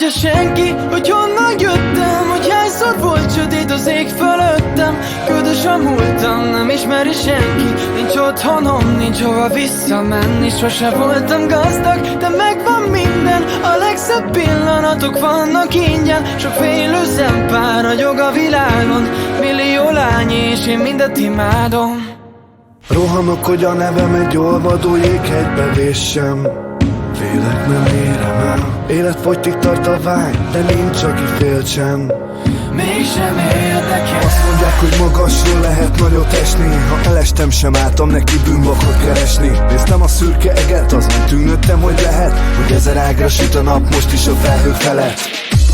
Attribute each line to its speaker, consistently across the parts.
Speaker 1: tudja senki, hogy honnan jöttem, hogy hányszor volt sötét az ég fölöttem. Ködös a múltam, nem ismeri senki. Nincs otthonom, nincs hova visszamenni. Sose voltam gazdag, de megvan minden. A legszebb pillanatok vannak ingyen. Sok félő szempár ragyog a világon. Millió lány és én mindet imádom.
Speaker 2: Rohanok, hogy a nevem egy olvadó jéghegybe véssem. Félek, nem érem el. Életfogytig tart a vágy, de nincs, aki féltsen.
Speaker 1: Mégsem érdekel.
Speaker 2: Azt mondják, hogy magasról lehet nagyot esni. Ha elestem, sem álltam neki bűnbakot keresni. Néztem a szürke eget, azon tűnődtem, hogy lehet, hogy ezer ágra süt a nap most is a felhők felett.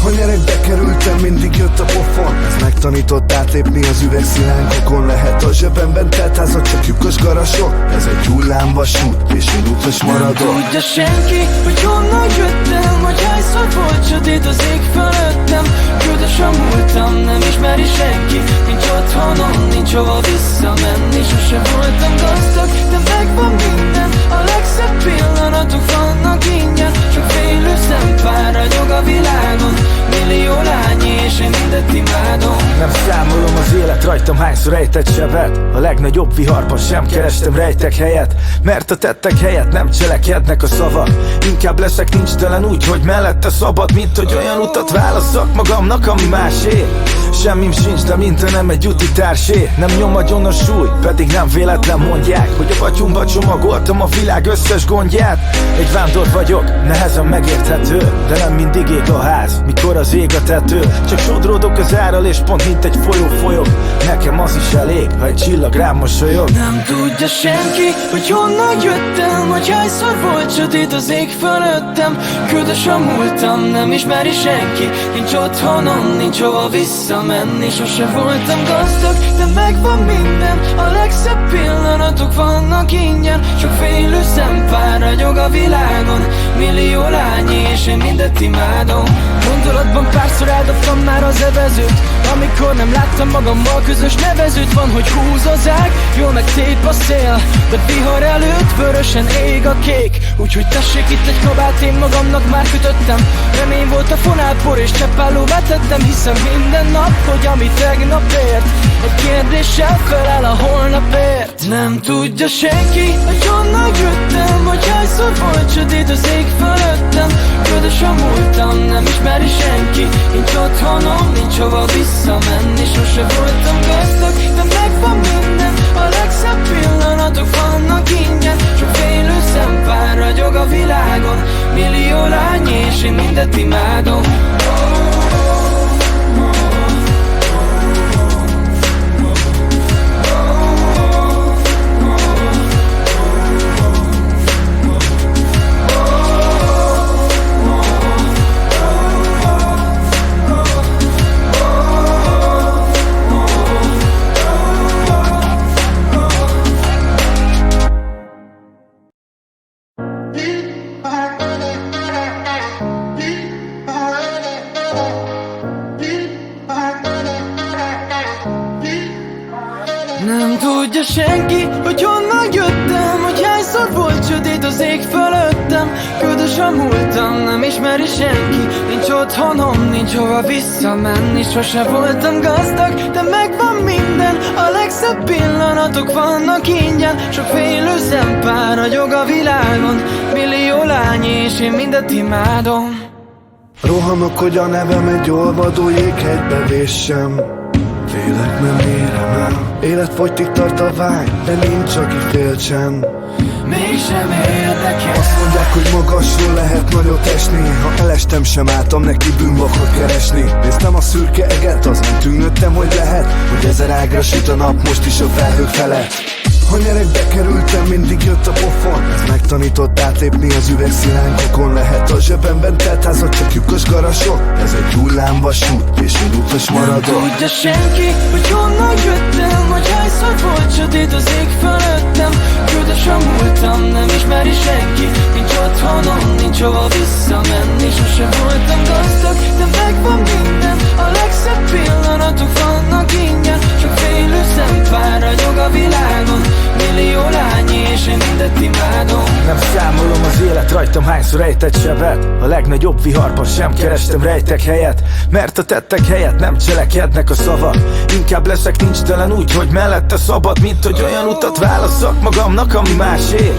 Speaker 2: Ha nyerekbe kerültem, mindig jött a pofon. Ez megtanított átlépni az üvegszilánkokon. Lehet a zsebemben telt házat, csak lyukos garasok. Ez egy hullámvasút, és én utas maradok.
Speaker 1: Nem tudja senki, hogy honnan jöttem, hogy hányszor volt sötét az ég fölöttem. Ködös a múltam, nem ismeri senki. Nincs otthonom, nincs hova visszamenni. Sose voltam gazdag, de megvan minden. A legszebb pillanatok vannak ingyen. Sok félő szempár ragyog a világon. Millió lány és én mindet imádom.
Speaker 3: Nem számolom az élet rajtam hányszor ejtett sebet. A legnagyobb viharban sem kerestem rejtek helyet. Mert a tettek helyett nem cselekednek a szavak. Inkább leszek nincs telen úgy, hogy mellette szabad. Mint hogy olyan utat válasszak magamnak, ami másé. Semmim sincs, de mint nem egy úti társé. Nem nyom agyon a súly, pedig nem véletlen mondják, hogy a batyumba csomagoltam a világ összes gondját. Egy vándor vagyok, nehezen megérthető, de nem mindig ég a ház, mikor az ég a tető. Csak sodródok az árral és pont mint egy folyó folyok. Nekem az is elég, ha egy csillag rám mosolyog.
Speaker 1: Nem tudja senki, hogy honnan jöttem, hogy hányszor volt sötét az ég fölöttem. Ködös a múltam, nem ismeri senki. Nincs otthonom, nincs hova visszamenni. Sose voltam gazdag, de megvan minden. A legszebb pillanatok vannak ingyen. Sok félő szempár ragyog a világon. Millió lány és én mindet imádom. Gondolatban párszor eldobtam már az evezőt, amikor nem láttam magammal közös nevezőt. Van, hogy húz az ág, jól meg tép a szél, de vihar előtt vörösen ég a kék. Úgyhogy tessék itt egy kabát, én magamnak már kötöttem. Remény volt a fonálpor és cseppállóvá tettem. Hiszem minden nap, hogy ami tegnap ért, egy kérdéssel felel a holnapért. Nem tudja senki, hogy honnan jöttem, hogy hányszor volt sötét az ég fölöttem. Ködös a múltam, nem ismeri senki. Nincs otthonom, nincs hova visszamenni. Sose voltam gazdag, de megvan minden. A legszebb pillanatok vannak ingyen. Sok félő szempár ragyog a világon. Millió lány és én mindet imádom. Nem tudja senki, hogy honnan jöttem, hogy hányszor volt sötét az ég fölöttem. Ködös a múltam, nem ismeri senki. Nincs otthonom, nincs hova visszamenni. Sose voltam gazdag, de megvan minden. A legszebb pillanatok vannak ingyen. Sok félő szempár ragyog a világon. Millió lány és én mindet imádom.
Speaker 2: Rohanok, hogy a nevem egy olvadó jéghegybe véssem. Félek, nem érem el. Életfogytig tart a vágy, de nincs, aki féltsen.
Speaker 1: Mégsem érdekel.
Speaker 2: Azt mondják, hogy magasról lehet nagyot esni. Ha elestem, sem álltam neki bűnbakot keresni. Néztem a szürke eget, azon tűnődtem, hogy lehet, hogy ezer ágra süt a nap most is a felhők felett. Ha nyerekbe kerültem, mindig jött a pofon. Ez megtanított átlépni az üvegszilánkokon. Lehet a zsebemben telt házat, csak lyukos garasok. Ez egy hullámvasút, és én utas maradok.
Speaker 1: Nem tudja senki, hogy honnan jöttem, hogy hányszor volt sötét az ég fölöttem. Ködös a múltam, nem ismeri senki. Nincs otthonom, nincs hova visszamenni. Sose voltam gazdag, de megvan minden. A legszebb pillanatok vannak ingyen. Sok félő szempár ragyog a világon. Millió lány és én mindet imádom.
Speaker 3: Nem számolom az élet rajtam hányszor ejtett sebet. A legnagyobb viharban sem kerestem rejtek helyet, mert a tettek helyett nem cselekednek a szavak. Inkább leszek nincs telen úgy, hogy mellette szabad, mint hogy olyan utat válasszak magamnak, ami másé.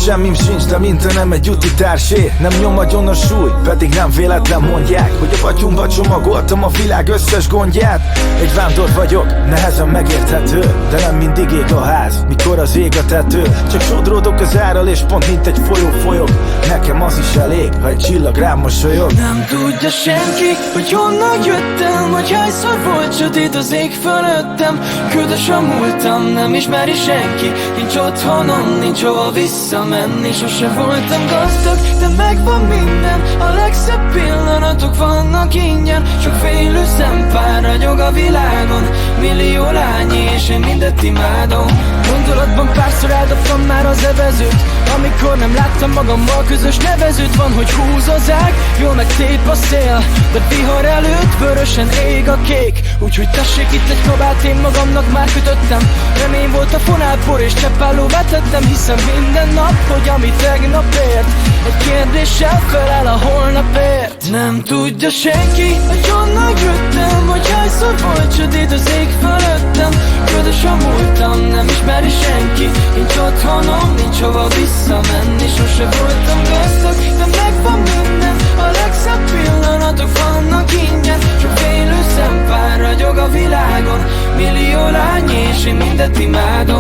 Speaker 3: Semmim sincs, de mint nem egy úti társé. Nem nyom agyon a súly, pedig nem véletlen mondják, hogy a batyumba csomagoltam a világ összes gondját. Egy vándor vagyok, nehezen megérthető, de nem mindig ég a ház, mikor az ég a tető. Csak sodródok az árral, és pont mint egy folyó folyok. Nekem az is elég, ha egy csillag rám mosolyog.
Speaker 1: Nem tudja senki, hogy honnan jöttem, hogy hányszor volt sötét az ég fölöttem. Ködös a múltam, nem ismeri senki. Nincs otthonom, nincs hova visszamenni. Sose voltam gazdag, de megvan minden. A legszebb pillanatok vannak ingyen. Sok félő szempár ragyog a világon. Millió lány és én mindet imádom. Gondolatban párszor eldobtam már az evezőt, amikor nem láttam magammal közös nevezőt. Van, hogy húz az ág, jól megtép a szél, de vihar előtt vörösen ég a kék. Úgyhogy tessék itt egy kabát, én magamnak már kötöttem. Remény volt a fonálpor és cseppálló vetettem. Hiszem minden nap, hogy ami tegnap ért, egy kérdéssel felel a holnapért. Nem tudja senki, hogy honnan jöttem, hogy hányszor volt sötét az ég fölöttem. Ködös a múltam, nem ismeri senki. Nincs otthonom, nincs hova visszamenni. Sose voltam gazdag, de megvan minden. A legszebb pillanatok vannak ingyen. Sok félő szempár ragyog a világon. Millió lány és én mindet imádom.